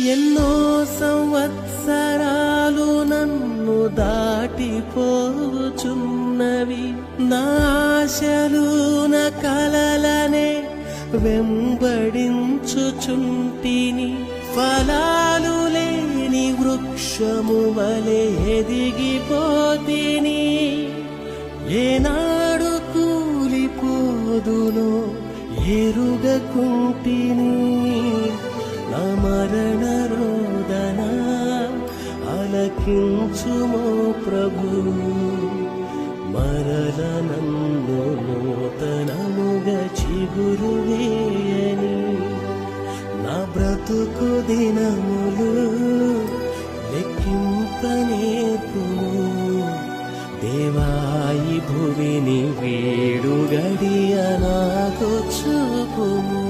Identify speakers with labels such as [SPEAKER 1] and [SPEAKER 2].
[SPEAKER 1] ఎన్నో సంవత్సరాలు నన్ను దాటిపోచున్నవి, నా ఆశలు నా కలలనే వెంబడించుచుంటిని. ఫలాలు లేని వృక్షము వలె ఎదిగిపోతిని, ఏనాడు కూలిపోదునో ఎరుగకుంటిని. నా మరణ రోదన ఆలకించుమో ప్రభు, మరల నన్ను నూతనముగా చిగురు వేయని. నా బ్రతుకు దినములు లెక్కింపనేర్పుము దేవా, ఈ భూమిని వేడు గడియ నాకు చూపుము.